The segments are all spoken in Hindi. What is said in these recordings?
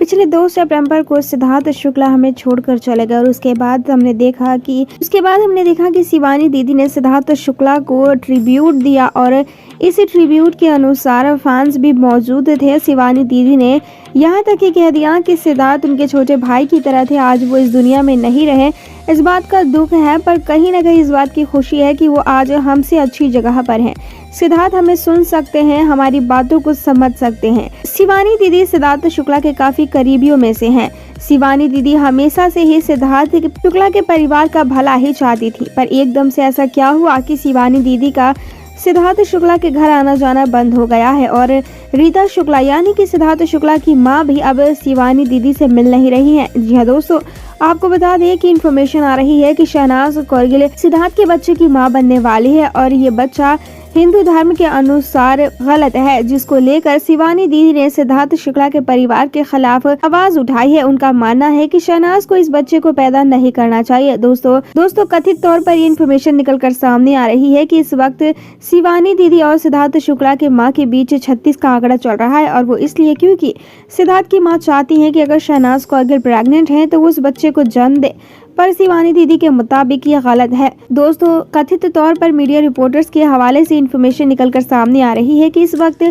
पिछले 2 सितंबर को सिद्धार्थ शुक्ला हमें छोड़कर चले गए और उसके बाद हमने देखा कि शिवानी दीदी ने सिद्धार्थ शुक्ला को ट्रिब्यूट दिया और इसी ट्रिब्यूट के अनुसार फैंस भी मौजूद थे। शिवानी दीदी ने यहाँ तक ही कह दिया कि सिद्धार्थ उनके छोटे भाई की तरह थे, आज वो इस दुनिया में नहीं रहे। इस बात का दुख है, पर कहीं न कहीं इस बात की खुशी है कि वो आज हमसे अच्छी जगह पर हैं। सिद्धार्थ हमें सुन सकते हैं, हमारी बातों को समझ सकते हैं। शिवानी दीदी सिद्धार्थ शुक्ला के काफी करीबियों में से हैं। शिवानी दीदी हमेशा से ही सिद्धार्थ शुक्ला के परिवार का भला ही चाहती थी, पर एकदम से ऐसा क्या हुआ कि शिवानी दीदी का सिद्धार्थ शुक्ला के घर आना जाना बंद हो गया है और रीता शुक्ला यानी कि सिद्धार्थ शुक्ला की मां भी अब शिवानी दीदी से मिल नहीं रही हैं। जी हाँ दोस्तों, आपको बता दें कि इन्फॉर्मेशन आ रही है कि शहनाज कौरगिल सिद्धार्थ के बच्चे की मां बनने वाली है और ये बच्चा हिंदू धर्म के अनुसार गलत है, जिसको लेकर शिवानी दीदी ने सिद्धार्थ शुक्ला के परिवार के खिलाफ आवाज उठाई है। उनका मानना है कि शहनाज को इस बच्चे को पैदा नहीं करना चाहिए। दोस्तों कथित तौर पर ये इन्फॉर्मेशन निकलकर सामने आ रही है कि इस वक्त शिवानी दीदी और सिद्धार्थ शुक्ला के मां के बीच 36 का आंकड़ा चल रहा है और वो इसलिए क्योंकि सिद्धार्थ की मां चाहती है कि अगर शहनाज कौरगिल प्रेग्नेंट है तो वो उस बच्चे को जन्म दे, पर शिवानी दीदी के मुताबिक ये गलत है। दोस्तों कथित तौर पर मीडिया रिपोर्टर्स के हवाले से इन्फॉर्मेशन निकलकर सामने आ रही है कि इस वक्त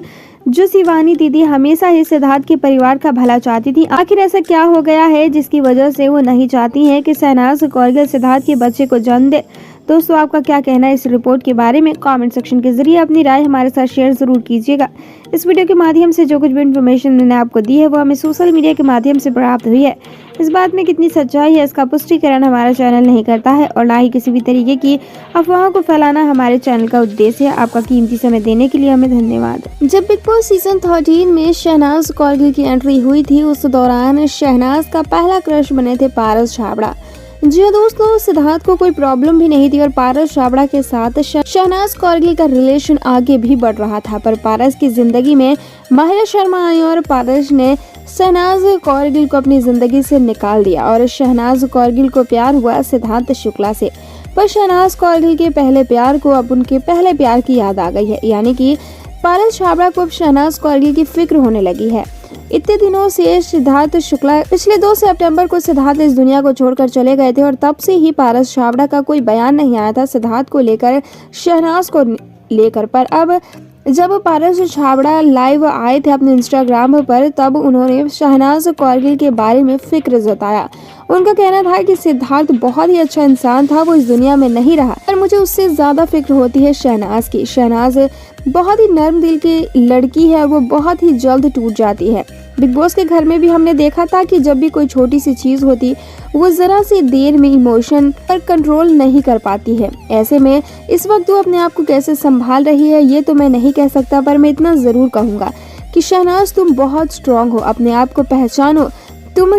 जो शिवानी दीदी हमेशा ही सिद्धार्थ के परिवार का भला चाहती थी, आखिर ऐसा क्या हो गया है जिसकी वजह से वो नहीं चाहती है कि शहनाज कौरगिल सिद्धार्थ के बच्चे को जन्म दे। दोस्तों आपका क्या कहना है इस रिपोर्ट के बारे में? कमेंट सेक्शन के जरिए अपनी राय हमारे साथ शेयर जरूर कीजिएगा। इस वीडियो के माध्यम से जो कुछ भी इन्फॉर्मेशन मैंने आपको दी है वो हमें सोशल मीडिया के माध्यम से प्राप्त हुई है। इस बात में कितनी सच्चाई है इसका पुष्टिकरण हमारा चैनल नहीं करता है और ना ही किसी भी तरीके की अफवाहों को फैलाना हमारे चैनल का उद्देश्य है। आपका कीमती समय देने के लिए हमें धन्यवाद। जब बिग बॉस सीजन 13 में शहनाज कौरगिल की एंट्री हुई थी, उस दौरान शहनाज का पहला क्रश बने थे पारस छाबड़ा। जी हाँ दोस्तों, सिद्धार्थ को कोई प्रॉब्लम भी नहीं थी और पारस छाबड़ा के साथ शहनाज कौरगिल का रिलेशन आगे भी बढ़ रहा था, पर पारस की जिंदगी में महिला शर्मा आई और पारस ने शहनाज कौरगिल को अपनी जिंदगी से निकाल दिया और शहनाज कौरगिल को प्यार हुआ सिद्धार्थ शुक्ला से। पर शहनाज कौरगिल के पहले प्यार को अब उनके पहले प्यार की याद आ गई है, यानी कि पारस छाबड़ा को अब शहनाज कौरगिल की फिक्र होने लगी है। इतने दिनों से सिद्धार्थ शुक्ला पिछले 2 सितंबर को सिद्धार्थ इस दुनिया को छोड़कर चले गए थे और तब से ही पारस छाबड़ा का कोई बयान नहीं आया था सिद्धार्थ को लेकर, शहनाज को लेकर। पर अब जब पारस छाबड़ा लाइव आए थे अपने इंस्टाग्राम पर, तब उन्होंने शहनाज कौरगिल के बारे में फिक्र जताया। उनका कहना था कि सिद्धार्थ बहुत ही अच्छा इंसान था, वो इस दुनिया में नहीं रहा, पर मुझे उससे ज्यादा फिक्र होती है शहनाज की। शहनाज बहुत ही नर्म दिल की लड़की है और वो बहुत ही जल्द टूट जाती है। बिग बॉस के घर में भी हमने देखा था कि जब भी कोई छोटी सी चीज होती वो जरा सी देर में इमोशन पर कंट्रोल नहीं कर पाती है। ऐसे में इस वक्त वो अपने आप को कैसे संभाल रही है ये तो मैं नहीं कह सकता, पर मैं इतना जरूर कहूँगा कि शहनाज तुम बहुत स्ट्रांग हो, अपने आप को पहचानो, तुम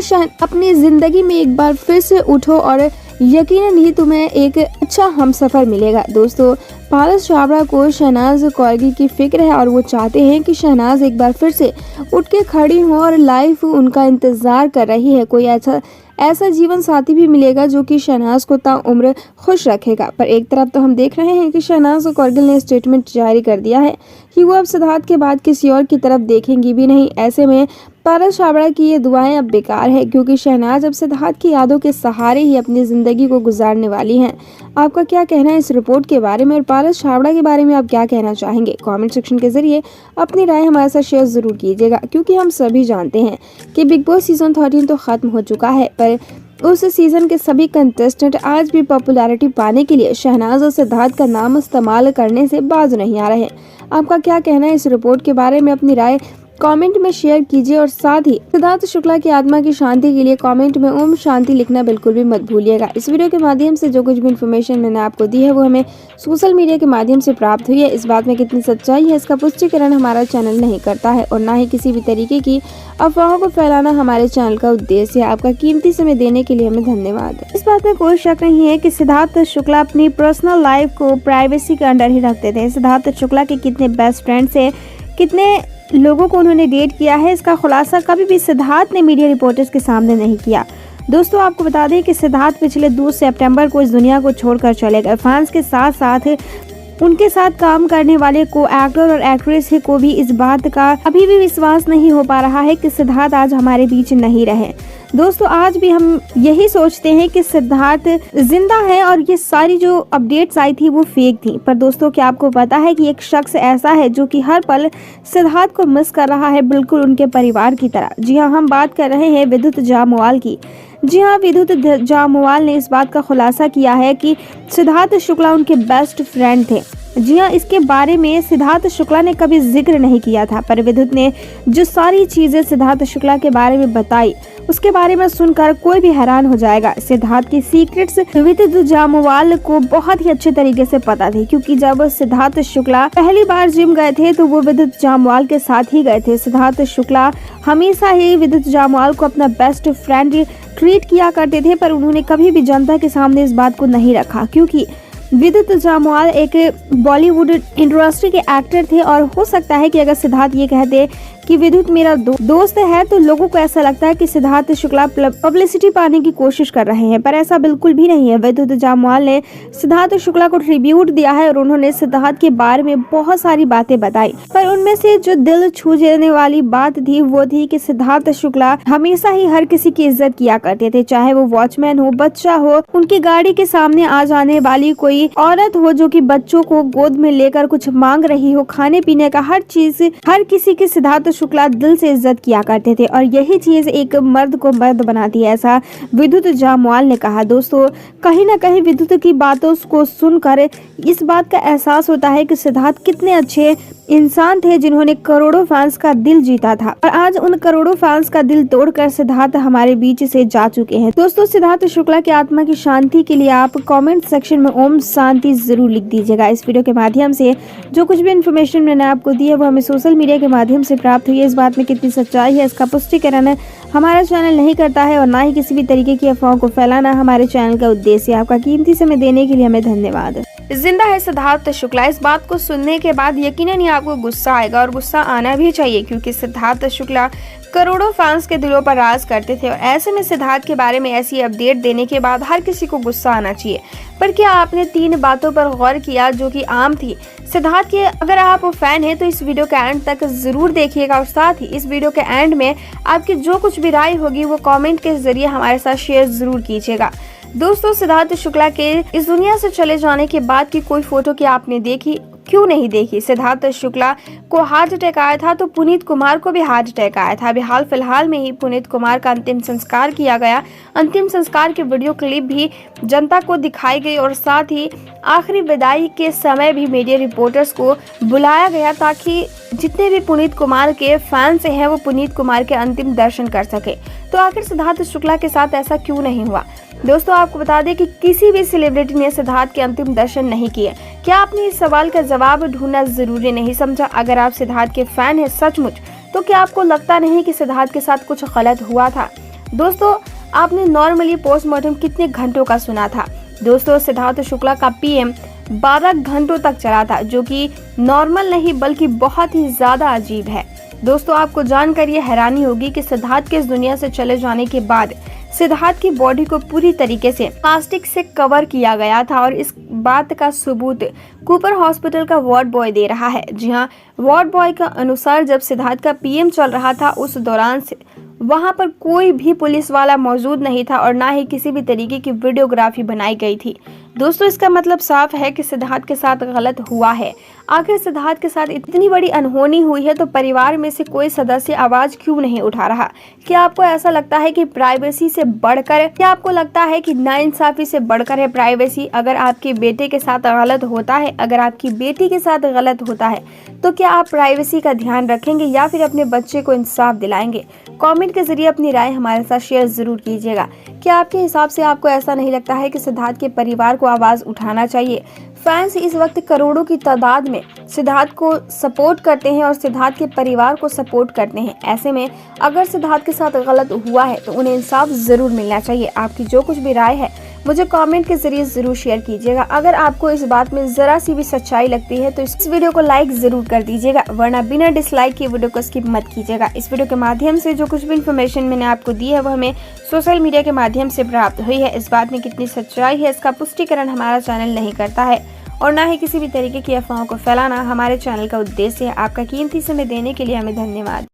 अपनी जिंदगी में एक बार फिर से उठो और यकीनन ही तुम्हें एक अच्छा हमसफर मिलेगा। दोस्तों पारस छाबड़ा को शहनाज कौरगिल की फिक्र है और वो चाहते हैं कि शहनाज एक बार फिर से उठ के खड़ी हो और लाइफ उनका इंतजार कर रही है। कोई ऐसा जीवन साथी भी मिलेगा जो कि शहनाज को ताउम्र खुश रखेगा। पर एक तरफ तो हम देख रहे हैं कि शहनाज कौरगिल ने स्टेटमेंट जारी कर दिया है कि वो अब सिद्धार्थ के बाद किसी और की तरफ देखेंगी भी नहीं। ऐसे में पारस छाबड़ा की ये दुआएं अब बेकार है, क्योंकि शहनाज अब सिद्धार्थ की यादों के सहारे ही अपनी जिंदगी को गुजारने वाली हैं। आपका क्या कहना है इस रिपोर्ट के बारे में और पारस छाबड़ा के बारे में आप क्या कहना चाहेंगे? कमेंट सेक्शन के जरिए अपनी राय हमारे साथ शेयर जरूर कीजिएगा, क्योंकि हम सभी जानते हैं कि बिग बॉस सीजन 13 तो खत्म हो चुका है, पर उस सीजन के सभी कंटेस्टेंट आज भी पॉपुलैरिटी पाने के लिए शहनाज और सिद्धार्थ का नाम इस्तेमाल करने से बाज नहीं आ रहे। आपका क्या कहना है इस रिपोर्ट के बारे में? अपनी राय कमेंट में शेयर कीजिए और साथ ही सिद्धार्थ शुक्ला की आत्मा की शांति के लिए कमेंट में ओम शांति लिखना बिल्कुल भी मत भूलिएगा। इस वीडियो के माध्यम से जो कुछ भी इन्फॉर्मेशन मैंने आपको दी है वो हमें सोशल मीडिया के माध्यम से प्राप्त हुई है। इस बात में कितनी सच्चाई है इसका पुष्टिकरण हमारा चैनल नहीं करता है और ना ही किसी भी तरीके की अफवाहों को फैलाना हमारे चैनल का उद्देश्य है। आपका कीमती समय देने के लिए हमें धन्यवाद। इस बात में कोई शक नहीं है कि सिद्धार्थ शुक्ला अपनी पर्सनल लाइफ को प्राइवेसी के अंडर ही रखते थे। सिद्धार्थ शुक्ला के कितने बेस्ट फ्रेंड से कितने लोगों को उन्होंने डेट किया है, इसका खुलासा कभी भी सिद्धार्थ ने मीडिया रिपोर्टर्स के सामने नहीं किया। दोस्तों आपको बता दें कि सिद्धार्थ पिछले 2 सितंबर को इस दुनिया को छोड़कर चले गए। फैंस के साथ साथ उनके साथ काम करने वाले को एक्टर और एक्ट्रेस को भी इस बात का अभी भी विश्वास नहीं हो पा रहा है कि सिद्धार्थ आज हमारे बीच नहीं रहे। दोस्तों आज भी हम यही सोचते हैं कि सिद्धार्थ जिंदा है और ये सारी जो अपडेट्स आई थी वो फेक थी। पर दोस्तों क्या आपको पता है कि एक शख्स ऐसा है जो कि हर पल सिद्धार्थ को मिस कर रहा है, बिल्कुल उनके परिवार की तरह। जी हाँ, हम बात कर रहे हैं विद्युत जामवाल की। जी हाँ, विद्युत जामवाल ने इस बात का खुलासा किया है कि सिद्धार्थ शुक्ला उनके बेस्ट फ्रेंड थे। जी हाँ, इसके बारे में सिद्धार्थ शुक्ला ने कभी जिक्र नहीं किया था, पर विद्युत ने जो सारी चीजें सिद्धार्थ शुक्ला के बारे में बताई उसके बारे में सुनकर कोई भी हैरान हो जाएगा। सिद्धार्थ की सीक्रेट्स विद्युत जामवाल को बहुत ही अच्छे तरीके से पता थी, क्योंकि जब सिद्धार्थ शुक्ला पहली बार जिम गए थे तो वो विद्युत जामवाल के साथ ही गए थे। सिद्धार्थ शुक्ला हमेशा ही विद्युत जामवाल को अपना बेस्ट फ्रेंड ट्रीट किया करते थे, पर उन्होंने कभी भी जनता के सामने इस बात को नहीं रखा, क्योंकि विद्युत जामवाल एक बॉलीवुड इंडस्ट्री के एक्टर थे। और हो सकता है कि अगर सिद्धार्थ ये कहते कि विद्युत मेरा दोस्त है तो लोगों को ऐसा लगता है कि सिद्धार्थ शुक्ला पब्लिसिटी पाने की कोशिश कर रहे हैं, पर ऐसा बिल्कुल भी नहीं है। विद्युत जामवाल ने सिद्धार्थ शुक्ला को ट्रिब्यूट दिया है और उन्होंने सिद्धार्थ के बारे में बहुत सारी बातें बताई, पर उनमें से जो दिल छू जाने वाली बात थी वो थी कि सिद्धार्थ शुक्ला हमेशा ही हर किसी की इज्जत किया करते थे, चाहे वो वॉचमैन हो, बच्चा हो, उनकी गाड़ी के सामने आ जाने वाली कोई औरत हो जो कि बच्चों को गोद में लेकर कुछ मांग रही हो, खाने पीने का हर चीज, हर किसी की सिद्धार्थ शुक्ला दिल से इज्जत किया करते थे। और यही चीज एक मर्द को मर्द बनाती है, ऐसा विद्युत जामवाल ने कहा। दोस्तों कहीं ना कहीं विद्युत की बातों को सुनकर इस बात का एहसास होता है कि सिद्धार्थ कितने अच्छे इंसान थे जिन्होंने करोड़ों फैंस का दिल जीता था, और आज उन करोड़ों फैंस का दिल तोड़कर सिद्धार्थ हमारे बीच से जा चुके हैं। दोस्तों सिद्धार्थ शुक्ला की आत्मा की शांति के लिए आप कमेंट सेक्शन में ओम शांति जरूर लिख दीजिएगा। इस वीडियो के माध्यम से जो कुछ भी इन्फॉर्मेशन मैंने आपको दी है वो हमें सोशल मीडिया के माध्यम से प्राप्त हुई है। इस बात में कितनी सच्चाई है इसका पुष्टिकरण हमारा चैनल नहीं करता है, और ना ही किसी भी तरीके की अफवाहों को फैलाना हमारे चैनल का उद्देश्य। आपका कीमती समय देने के लिए हमें धन्यवाद। जिंदा है सिद्धार्थ शुक्ला, इस बात को सुनने के बाद यकीनन ही आपको गुस्सा आएगा, और गुस्सा आना भी चाहिए, क्योंकि सिद्धार्थ शुक्ला करोड़ों फैंस के दिलों पर राज करते थे। और ऐसे में सिद्धार्थ के बारे में ऐसी अपडेट देने के बाद हर किसी को गुस्सा आना चाहिए। पर क्या आपने 3 बातों पर गौर किया जो कि आम थी सिद्धार्थ के? अगर आप फैन हैं तो इस वीडियो के एंड तक जरूर देखिएगा, और साथ ही इस वीडियो के एंड में आपकी जो कुछ भी राय होगी वो कमेंट के जरिए हमारे साथ शेयर जरूर कीजिएगा। दोस्तों सिद्धार्थ शुक्ला के इस दुनिया से चले जाने के बाद की कोई फोटो क्या आपने देखी? क्यों नहीं देखी? सिद्धार्थ शुक्ला को हार्ट अटैक आया था तो पुनीत कुमार को भी हार्ट अटैक आया था। अभी हाल फिलहाल में ही पुनीत कुमार का अंतिम संस्कार किया गया। अंतिम संस्कार की वीडियो क्लिप भी जनता को दिखाई गई, और साथ ही आखिरी विदाई के समय भी मीडिया रिपोर्टर्स को बुलाया गया ताकि जितने भी पुनीत कुमार के फैंस हैं वो पुनीत कुमार के अंतिम दर्शन कर सके। तो आखिर सिद्धार्थ शुक्ला के साथ ऐसा क्यों नहीं हुआ? दोस्तों आपको बता दें कि किसी भी सेलिब्रिटी ने सिद्धार्थ के अंतिम दर्शन नहीं किए। क्या आपने इस सवाल का जवाब ढूंढना जरूरी नहीं समझा? अगर आप सिद्धार्थ के फैन हैं सचमुच, तो क्या आपको लगता नहीं कि सिद्धार्थ के साथ कुछ गलत हुआ था? दोस्तों आपने नॉर्मली पोस्टमार्टम कितने घंटों का सुना था? दोस्तों सिद्धार्थ शुक्ला का पीएम 12 घंटों तक चला था, जो कि नॉर्मल नहीं बल्कि बहुत ही ज्यादा अजीब है। दोस्तों आपको जानकर ये हैरानी होगी कि सिद्धार्थ के इस दुनिया से चले जाने के बाद सिद्धार्थ की बॉडी को पूरी तरीके से प्लास्टिक से कवर किया गया था, और इस बात का सबूत कूपर हॉस्पिटल का वार्ड बॉय दे रहा है। जी हाँ, वार्ड बॉय का अनुसार जब सिद्धार्थ का पीएम चल रहा था उस दौरान से वहां पर कोई भी पुलिस वाला मौजूद नहीं था, और ना ही किसी भी तरीके की वीडियोग्राफी बनाई गई थी। दोस्तों इसका मतलब साफ है कि सिद्धार्थ के साथ गलत हुआ है। आखिर सिद्धार्थ के साथ इतनी बड़ी अनहोनी हुई है तो परिवार में से कोई सदस्य आवाज क्यों नहीं उठा रहा? क्या आपको ऐसा लगता है कि प्राइवेसी से बढ़कर, क्या आपको लगता है कि नाइंसाफी से बढ़कर है प्राइवेसी? अगर आपके बेटे के साथ गलत होता है, अगर आपकी बेटी के साथ गलत होता है, तो क्या आप प्राइवेसी का ध्यान रखेंगे या फिर अपने बच्चे को इंसाफ दिलाएंगे? कमेंट के जरिए अपनी राय हमारे साथ शेयर जरूर कीजिएगा। क्या आपके हिसाब से आपको ऐसा नहीं लगता है कि सिद्धार्थ के परिवार को आवाज उठाना चाहिए? फैंस इस वक्त करोड़ों की तादाद में सिद्धार्थ को सपोर्ट करते हैं और सिद्धार्थ के परिवार को सपोर्ट करते हैं। ऐसे में अगर सिद्धार्थ के साथ गलत हुआ है तो उन्हें इंसाफ जरूर मिलना चाहिए। आपकी जो कुछ भी राय है मुझे कमेंट के जरिए जरूर शेयर कीजिएगा। अगर आपको इस बात में जरा सी भी सच्चाई लगती है तो इस वीडियो को लाइक जरूर कर दीजिएगा, वरना बिना डिसलाइक के वीडियो को स्किप मत कीजिएगा। इस वीडियो के माध्यम से जो कुछ भी इन्फॉर्मेशन मैंने आपको दी है वो हमें सोशल मीडिया के माध्यम से प्राप्त हुई है। इस बात में कितनी सच्चाई है इसका पुष्टिकरण हमारा चैनल नहीं करता है, और ना ही किसी भी तरीके की अफवाहों को फैलाना हमारे चैनल का उद्देश्य है। आपका कीमती समय देने के लिए हमें धन्यवाद।